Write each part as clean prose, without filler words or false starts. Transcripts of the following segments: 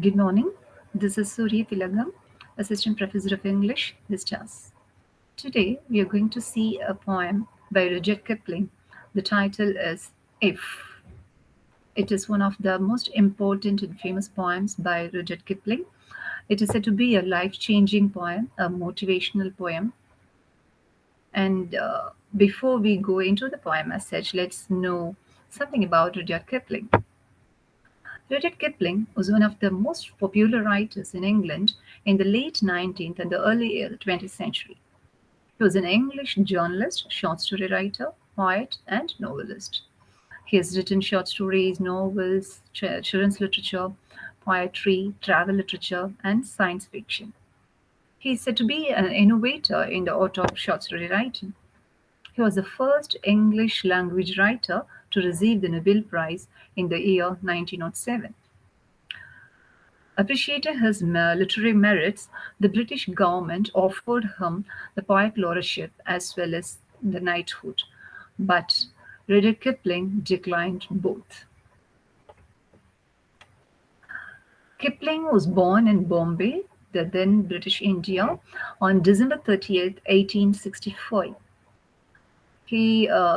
Good morning. This is Surya Tilagam, Assistant Professor of English, Vistas. Today we are going to see a poem by Rudyard Kipling. The title is If. It is one of the most important and famous poems by Rudyard Kipling. It is said to be a life changing poem, a motivational poem. And before we go into the poem as such, let's know something about Rudyard Kipling. Rudyard Kipling was one of the most popular writers in England in the late 19th and the early 20th century. He was an English journalist, short story writer, poet, and novelist. He has written short stories, novels, children's literature, poetry, travel literature, and science fiction. He is said to be an innovator in the art of short story writing. He was the first English language writer to receive the Nobel Prize in the year 1907. Appreciating his literary merits, the British government offered him the Poet Laureateship as well as the knighthood, but Rudyard Kipling declined both. Kipling was born in Bombay, the then British India, on December 30th, 1865.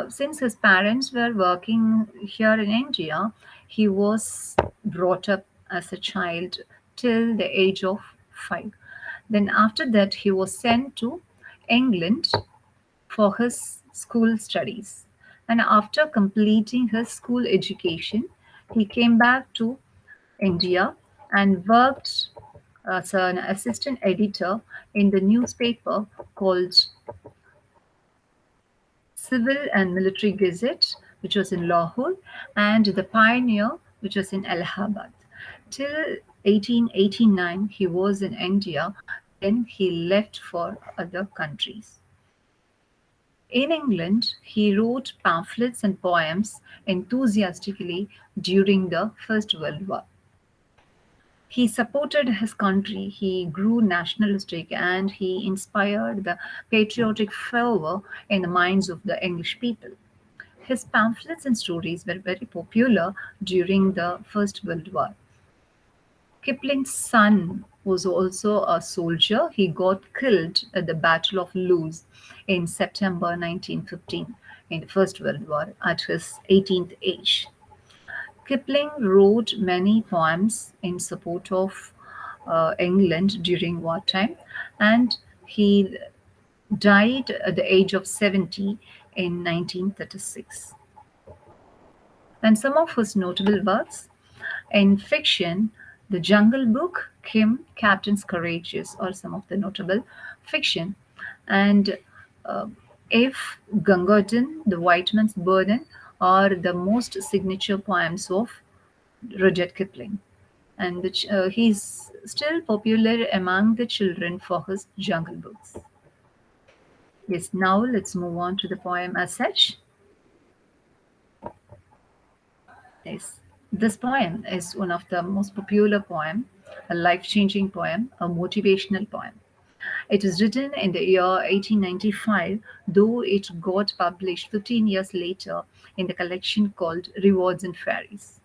Since his parents were working here in India, he was brought up as a child till the age of 5. Then, after that, he was sent to England for his school studies. And after completing his school education, he came back to India and worked as an assistant editor in the newspaper called Civil and Military Gazette, which was in Lahore, and the Pioneer, which was in Allahabad. Till 1889, he was in India, then he left for other countries. In England, he wrote pamphlets and poems enthusiastically during the First World War. He supported his country, he grew nationalistic, and he inspired the patriotic fervor in the minds of the English people. His pamphlets and stories were very popular during the First World War. Kipling's son was also a soldier. He got killed at the Battle of Loos in September 1915 in the First World War at his 18th age. Kipling wrote many poems in support of England during wartime, and he died at the age of 70 in 1936. And some of his notable works in fiction, The Jungle Book, Kim, Captain's Courageous are some of the notable fiction. And uh, if Gangodin, The White Man's Burden are the most signature poems of Rudyard Kipling. And he's still popular among the children for his jungle books. Yes, now let's move on to the poem as such. Yes, this poem is one of the most popular poem, a life-changing poem, a motivational poem. It is written in the year 1895, though it got published 15 years later in the collection called Rewards and Fairies.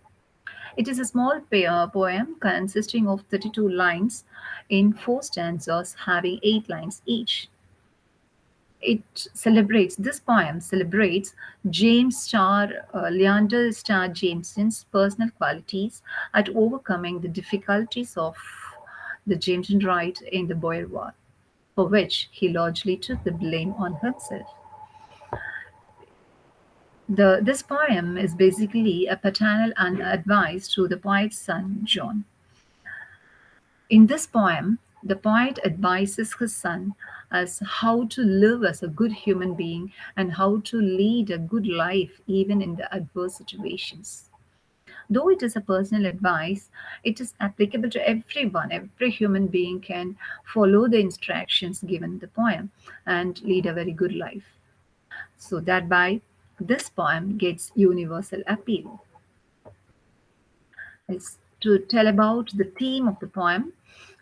It is a small poem consisting of 32 lines in four stanzas having 8 lines each. This poem celebrates Leander Starr Jameson's personal qualities at overcoming the difficulties of the Jameson Right in the Boer War, for which he largely took the blame on himself. This poem is basically a paternal advice to the poet's son, John. In this poem, the poet advises his son as how to live as a good human being and how to lead a good life even in the adverse situations. Though it is a personal advice, it is applicable to everyone. Every human being can follow the instructions given in the poem and lead a very good life. So that by this poem gets universal appeal. Is to tell about the theme of the poem.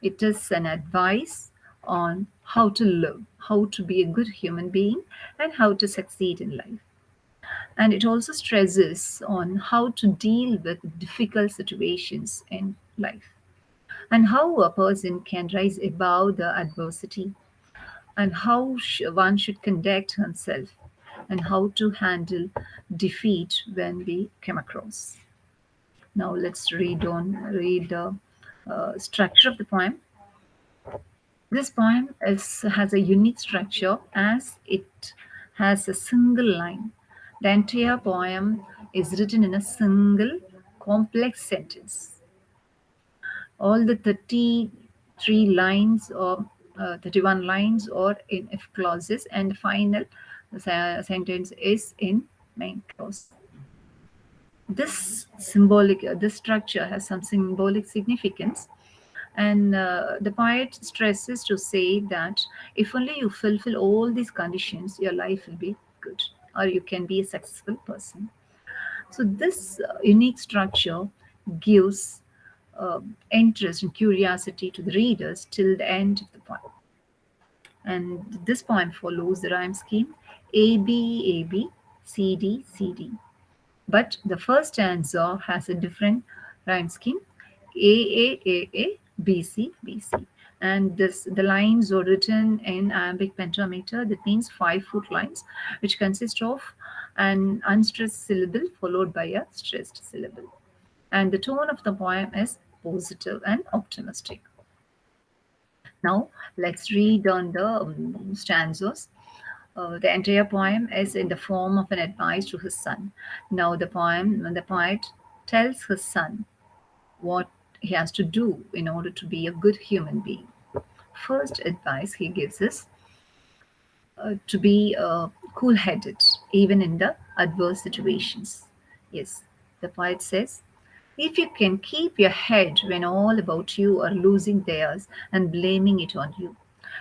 It is an advice on how to live, how to be a good human being, and how to succeed in life. And it also stresses on how to deal with difficult situations in life. and how a person can rise above the adversity, and how one should conduct himself, and how to handle defeat when we come across. Now let's read the structure of the poem. This poem has a unique structure as it has a single line. The entire poem is written in a single complex sentence. All the 33 lines or 31 lines or in if clauses, and the final sentence is in main clause. This structure has some symbolic significance, and the poet stresses to say that if only you fulfill all these conditions, your life will be good, or you can be a successful person. So this unique structure gives interest and curiosity to the readers till the end of the poem. And this poem follows the rhyme scheme A B A B C D C D. But the first stanza has a different rhyme scheme A B C B C. And the lines are written in iambic pentameter, that means 5 foot lines, which consist of an unstressed syllable followed by a stressed syllable. And the tone of the poem is positive and optimistic. Now, let's read on the stanzas. The entire poem is in the form of an advice to his son. Now, the poet tells his son what he has to do in order to be a good human being. First advice he gives is to be cool headed, even in the adverse situations. Yes, the poet says, if you can keep your head when all about you are losing theirs and blaming it on you,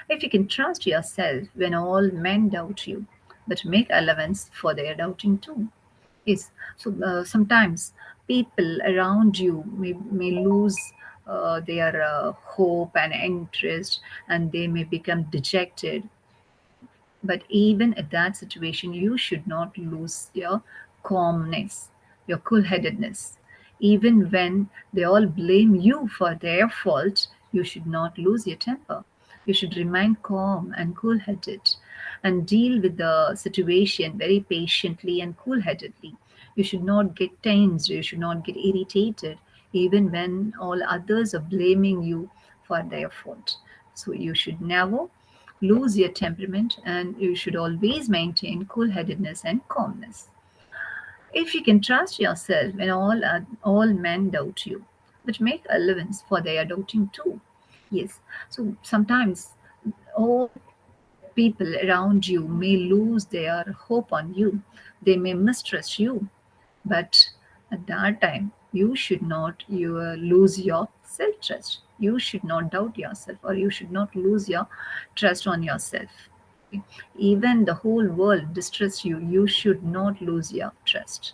if you can trust yourself when all men doubt you, but make allowance for their doubting too. Yes, so sometimes people around you may lose their hope and interest, and they may become dejected, but even at that situation, you should not lose your calmness, your cool headedness. Even when they all blame you for their fault, you should not lose your temper. You should remain calm and cool headed and deal with the situation very patiently and cool headedly. You should not get tensed, you should not get irritated, even when all others are blaming you for their fault. So you should never lose your temperament, and you should always maintain cool headedness and calmness. If you can trust yourself when all men doubt you, but make allowance for their doubting too. Yes, so sometimes all people around you may lose their hope on you, they may mistrust you, but at that time you should not lose your self trust. You should not doubt yourself, or you should not lose your trust on yourself. Even the whole world distrusts you, you should not lose your trust.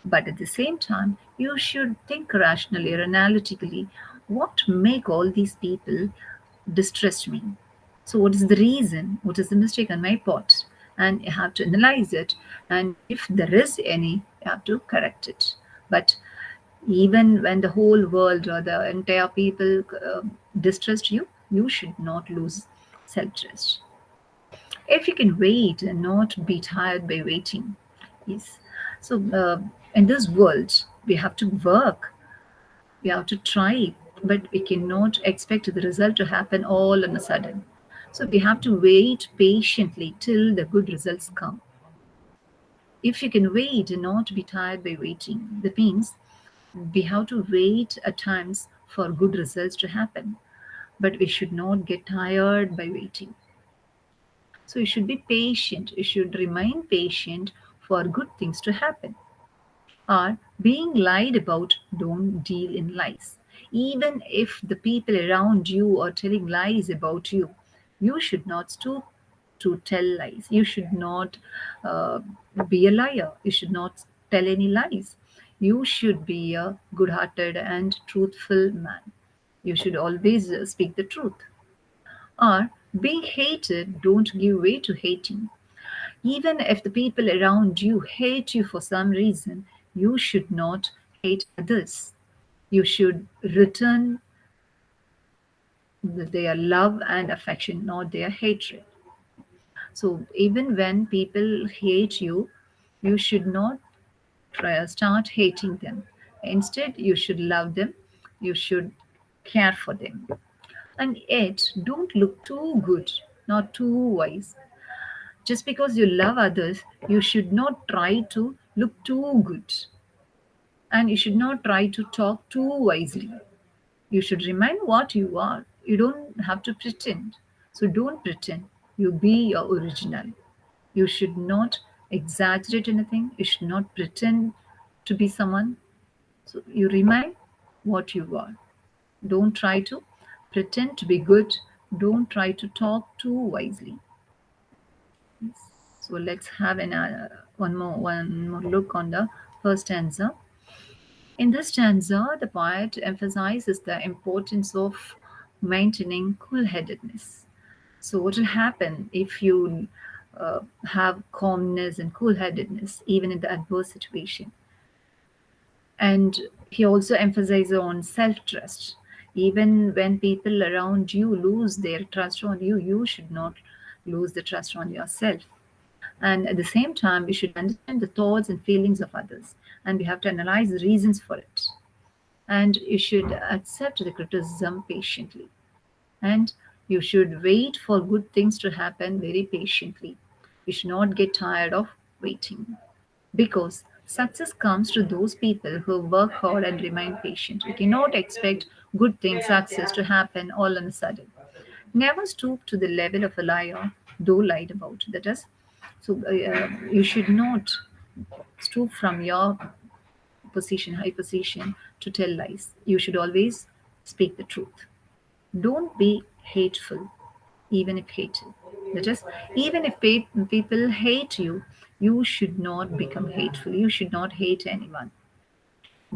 But at the same time, you should think rationally or analytically, what make all these people distrust me? So what is the reason? What is the mistake on my part? And you have to analyze it. And if there is any, you have to correct it. But even when the whole world or the entire people distrust you, you should not lose self-trust. If you can wait and not be tired by waiting. Yes. So in this world, we have to work, we have to try, but we cannot expect the result to happen all on a sudden. So we have to wait patiently till the good results come. If you can wait and not be tired by waiting, that means we have to wait at times for good results to happen, but we should not get tired by waiting. So you should be patient. You should remain patient for good things to happen. Or being lied about, don't deal in lies. Even if the people around you are telling lies about you, you should not stoop to tell lies. You should not uh, be a liar. You should not tell any lies. You should be a good hearted and truthful man. You should always speak the truth. Or being hated, don't give way to hating. Even if the people around you hate you for some reason, you should not hate others. You should return their love and affection, not their hatred. So even when people hate you, you should not start hating them. Instead, you should love them, you should care for them. And yet, don't look too good, not too wise. Just because you love others, you should not try to look too good. And you should not try to talk too wisely. You should remain what you are. You don't have to pretend. So don't pretend. You be your original. You should not exaggerate anything. You should not pretend to be someone. So you remain what you are. Don't try to pretend to be good. Don't try to talk too wisely. So let's have one more look on the first stanza. In this stanza, the poet emphasizes the importance of maintaining cool-headedness. So, what will happen if you have calmness and cool-headedness even in the adverse situation? And he also emphasizes on self-trust. Even when people around you lose their trust on you, you should not lose the trust on yourself. And at the same time, we should understand the thoughts and feelings of others, and we have to analyze the reasons for it. And you should accept the criticism patiently. And you should wait for good things to happen very patiently. You should not get tired of waiting, because success comes to those people who work hard and remain patient. We cannot expect good things, success to happen all on a sudden. Never stoop to the level of a liar, though lied about. That is, so you should not stoop from your position, high position, to tell lies. You should always speak the truth. Don't be hateful, even if hated. That is, even if people hate you, you should not become hateful. You should not hate anyone.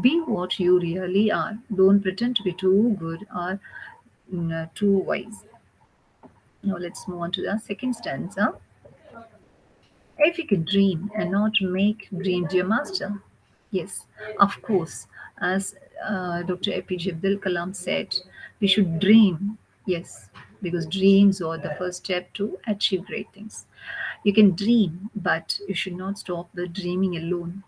Be what you really are. Don't pretend to be too good or too wise. Now let's move on to the second stanza. If you could dream and not make dreams your master. Yes, of course. As Dr. APJ Abdul Kalam said, we should dream. Yes, because dreams are the first step to achieve great things. You can dream, but you should not stop with dreaming alone.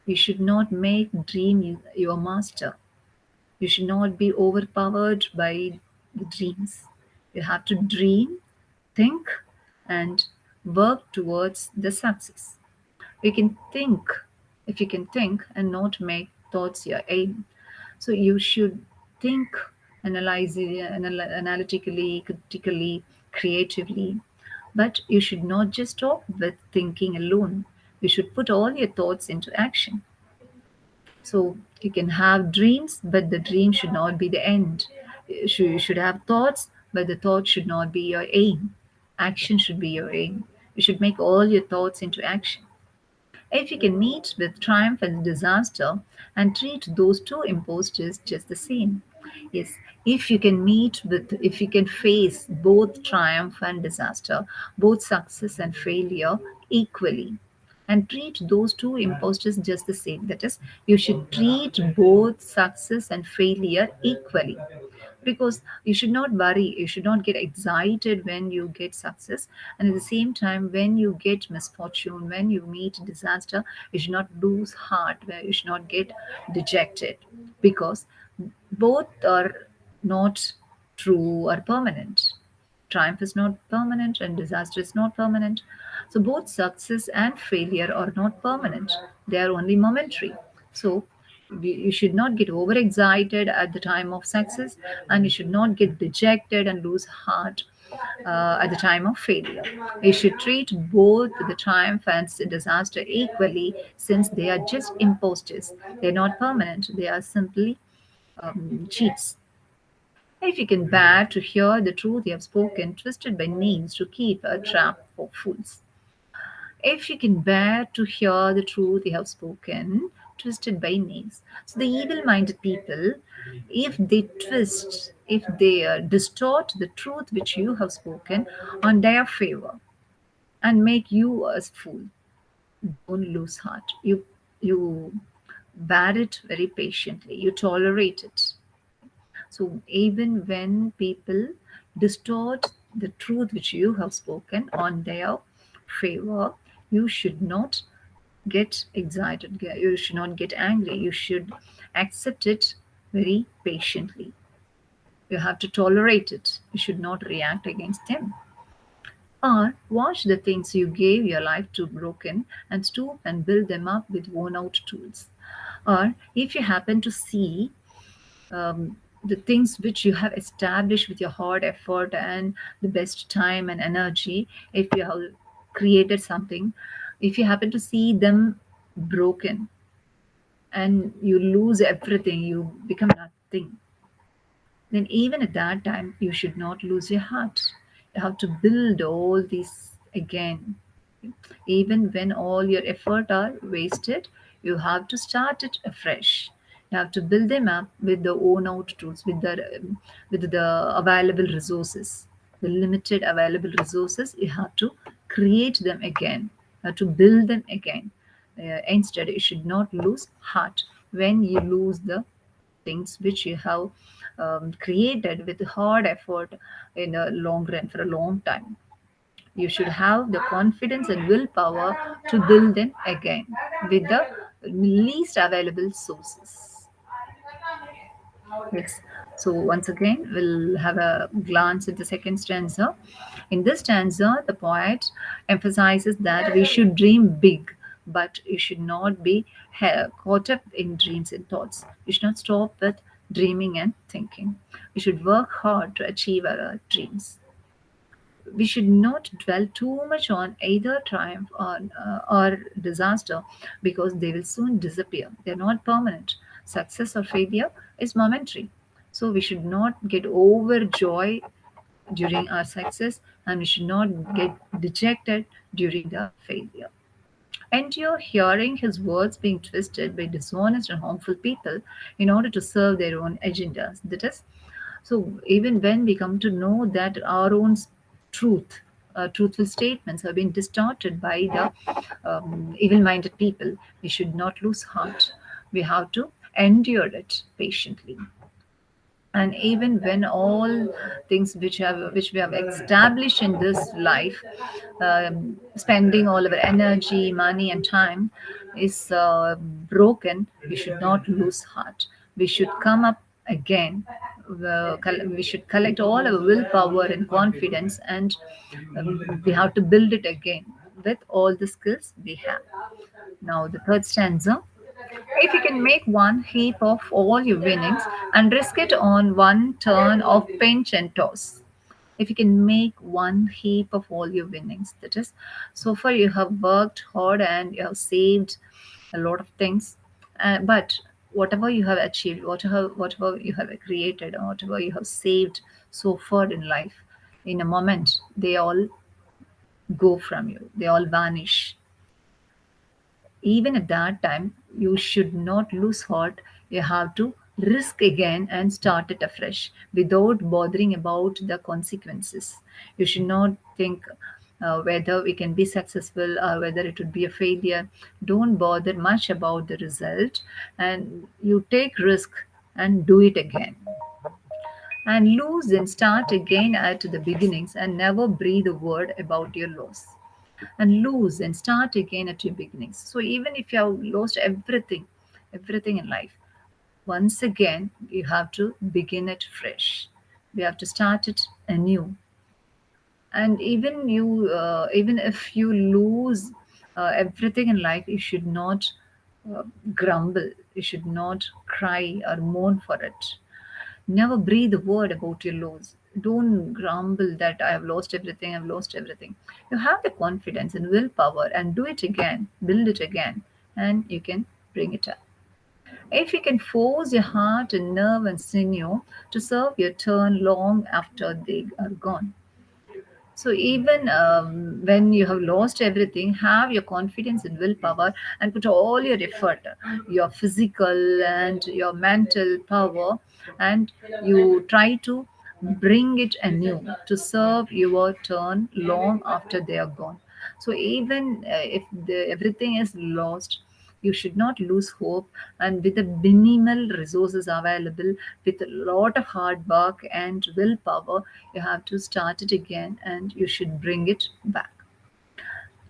You should not make dream your master. You should not be overpowered by the dreams. You have to dream, think, and work towards the success. You can think, if you can think and not make thoughts your aim. So you should think, analyze it, analytically, critically, creatively. But you should not just stop with thinking alone. You should put all your thoughts into action. So you can have dreams, but the dream should not be the end. You should have thoughts, but the thought should not be your aim. Action should be your aim. You should make all your thoughts into action. If you can meet with triumph and disaster and treat those two impostors just the same. Yes, if you can face both triumph and disaster, both success and failure equally, and treat those two impostors just the same. That is, you should treat both success and failure equally, because you should not worry, you should not get excited when you get success, and at the same time when you get misfortune, when you meet disaster, you should not lose heart, where you should not get dejected, because both are not true or permanent. Triumph is not permanent and disaster is not permanent. So both success and failure are not permanent. They are only momentary. So you should not get overexcited at the time of success, and you should not get dejected and lose heart at the time of failure. You should treat both the triumph and disaster equally, since they are just imposters. They're not permanent. They are simply cheats. If you can bear to hear the truth you have spoken, twisted by names to keep a trap for fools. If you can bear to hear the truth you have spoken, twisted by names. So the evil-minded people, if they distort the truth which you have spoken on their favor and make you a fool, don't lose heart. You bear it very patiently. You tolerate it. So even when people distort the truth which you have spoken on their favor, you should not get excited. You should not get angry. You should accept it very patiently. You have to tolerate it. You should not react against them. Or watch the things you gave your life to broken and stoop and build them up with worn out tools. Or if you happen to see the things which you have established with your hard effort and the best time and energy, if you have created something, if you happen to see them broken and you lose everything, you become nothing, then even at that time, you should not lose your heart. You have to build all these again. Even when all your effort are wasted, you have to start it afresh. You have to build them up with the own out tools, with the available resources, the limited available resources. You have to create them again. You have to build them again. Instead, you should not lose heart when you lose the things which you have created with hard effort in a long run for a long time. You should have the confidence and willpower to build them again with the least available sources. Yes. So once again, we'll have a glance at the second stanza. In this stanza, the poet emphasizes that we should dream big, but you should not be caught up in dreams and thoughts. You should not stop with dreaming and thinking. We should work hard to achieve our dreams. We should not dwell too much on either triumph or disaster because they will soon disappear. They're not permanent. Success or failure is momentary. So we should not get overjoyed during our success and we should not get dejected during the failure. And you're hearing his words being twisted by dishonest and harmful people in order to serve their own agendas. That is, so even when we come to know that our own truth, truthful statements have been distorted by the evil-minded people, we should not lose heart. We have to endure it patiently. And even when all things which we have established in this life, spending all our energy, money and time is broken, we should not lose heart. We should come up again. We should collect all our willpower and confidence, and we have to build it again with all the skills we have. Now the third stanza: if you can make one heap of all your winnings and risk it on one turn of pinch and toss. If you can make one heap of all your winnings, that is, so far you have worked hard and you have saved a lot of things, but whatever you have achieved, whatever you have created, or whatever you have saved so far in life, in a moment, they all go from you, they all vanish. Even at that time, you should not lose heart. You have to risk again and start it afresh without bothering about the consequences. You should not think whether we can be successful or whether it would be a failure. Don't bother much about the result, and you take risk and do it again. And lose and start again at the beginnings and never breathe a word about your loss. And lose and start again at your beginnings. So even if you have lost everything, everything in life, once again you have to begin it fresh. We have to start it anew. And even if you lose everything in life, you should not uh, grumble. You should not cry or mourn for it. Never breathe a word about your loss. Don't grumble that I have lost everything, I've lost everything. You have the confidence and willpower and do it again, build it again, and you can bring it up. If you can force your heart and nerve and sinew to serve your turn long after they are gone. So even when you have lost everything, have your confidence and willpower and put all your effort, your physical and your mental power, and you try to bring it anew to serve your turn long after they are gone. So even if everything is lost, You should not lose hope, and with the minimal resources available, with a lot of hard work and willpower, you have to start it again and you should bring it back.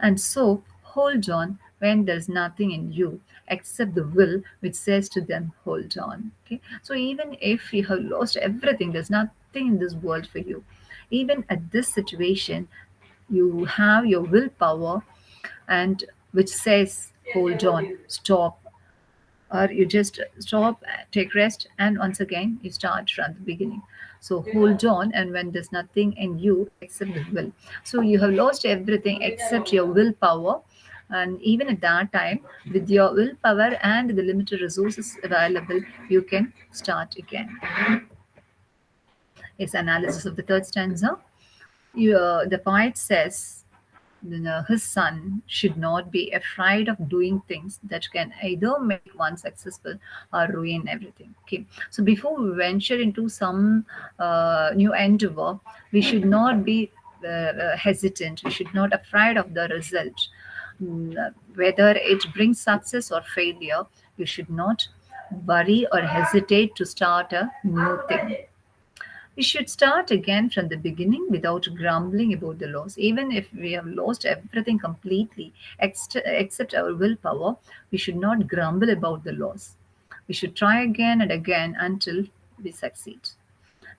And so, hold on when there's nothing in you except the will which says to them, hold on. Okay. So, even if you have lost everything, there's nothing in this world for you. Even at this situation, you have your willpower and which says, hold on, stop, or you just stop, take rest, and once again you start from the beginning. So hold on, and when there's nothing in you except the will, so you have lost everything except your willpower. And even at that time, with your willpower and the limited resources available, you can start again. Is analysis of the third stanza. The poet says, his son should not be afraid of doing things that can either make one successful or ruin everything. Okay, so before we venture into some new endeavor, we should not be hesitant. We should not afraid of the result. Whether it brings success or failure, you should not worry or hesitate to start a new thing. We should start again from the beginning without grumbling about the loss. Even if we have lost everything completely, except our willpower, we should not grumble about the loss. We should try again and again until we succeed.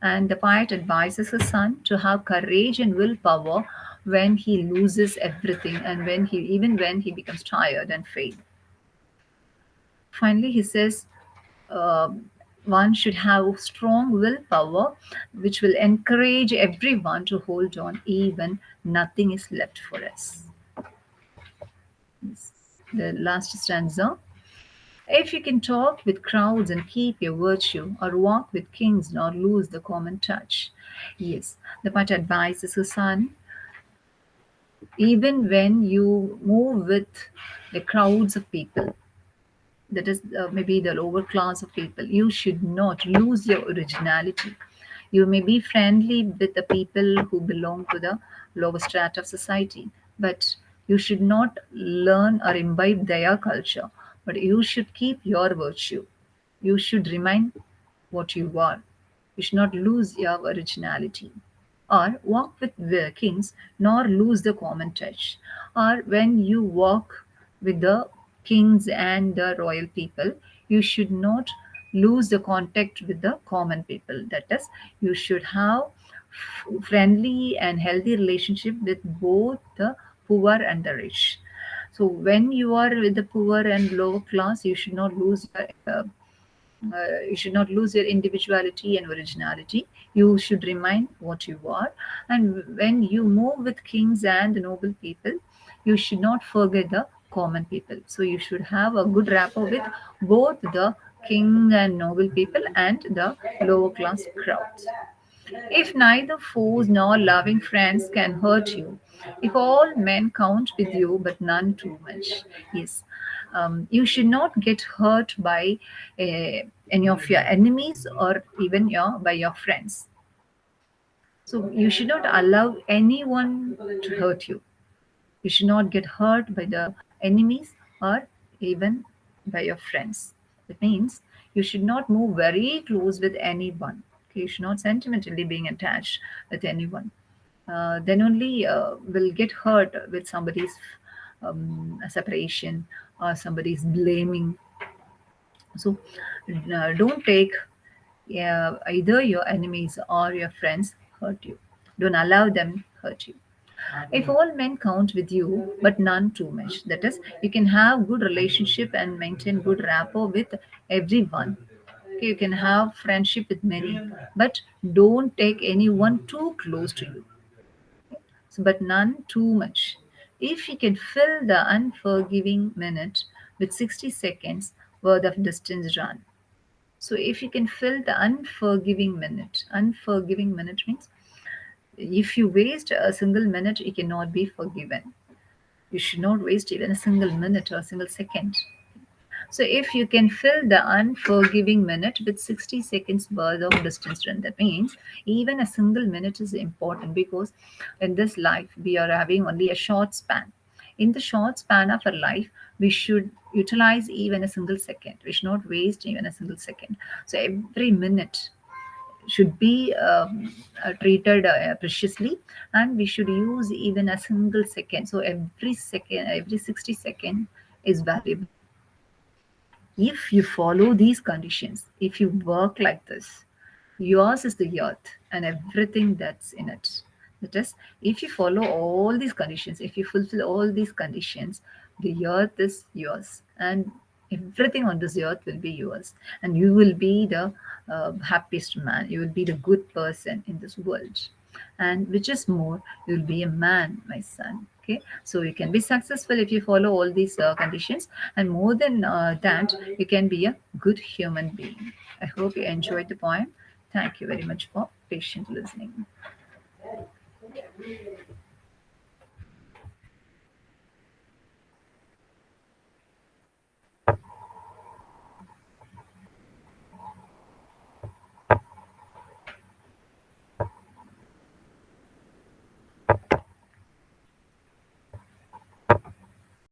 And the poet advises his son to have courage and willpower when he loses everything and when he becomes tired and fail. Finally, he says uh, one should have strong willpower, which will encourage everyone to hold on, even nothing is left for us. The last stanza. If you can talk with crowds and keep your virtue, or walk with kings nor lose the common touch. Yes, the poet advises his son, even when you move with the crowds of people, that is maybe the lower class of people, you should not lose your originality. You may be friendly with the people who belong to the lower strata of society, but you should not learn or imbibe their culture, but you should keep your virtue. You should remain what you are. You should not lose your originality. Or walk with the kings, nor lose the common touch. Or when you walk with the kings and the royal people, you should not lose the contact with the common people. That is, you should have friendly and healthy relationship with both the poor and the rich. So when you are with the poor and lower class, you should not lose your individuality and originality. You should remain what you are. And when you move with kings and noble people, you should not forget the common people. So you should have a good rapport with both the king and noble people and the lower class crowds. If neither foes nor loving friends can hurt you, if all men count with you but none too much, yes, you should not get hurt by any of your enemies or even by your friends. So you should not allow anyone to hurt you. You should not get hurt by the enemies or even by your friends. That means you should not move very close with anyone. Okay? You should not sentimentally being attached with anyone. Then only will get hurt with somebody's separation or somebody's blaming. So don't take either your enemies or your friends hurt you. Don't allow them hurt you. If all men count with you, but none too much, that is, you can have good relationship and maintain good rapport with everyone. Okay, you can have friendship with many, but don't take anyone too close to you. So, but none too much. If you can fill the unforgiving minute with 60 seconds worth of distance run. So if you can fill the unforgiving minute means if you waste a single minute, it cannot be forgiven. You should not waste even a single minute or a single second. So if you can fill the unforgiving minute with 60 seconds worth of distance run, that means even a single minute is important because in this life we are having only a short span. In the short span of our life, we should utilize even a single second. We should not waste even a single second. So every minute should be treated preciously, and we should use even a single second. So every second, every 60 seconds is valuable. If you follow these conditions, if you work like this, yours is the earth and everything that's in it. That is, if you follow all these conditions, if you fulfill all these conditions, the earth is yours, and everything on this earth will be yours, and you will be the happiest man. You will be the good person in this world, and which is more, you will be a man, my son. Okay, so you can be successful if you follow all these conditions, and more than that, you can be a good human being. I hope you enjoyed the poem. Thank you very much for patient listening.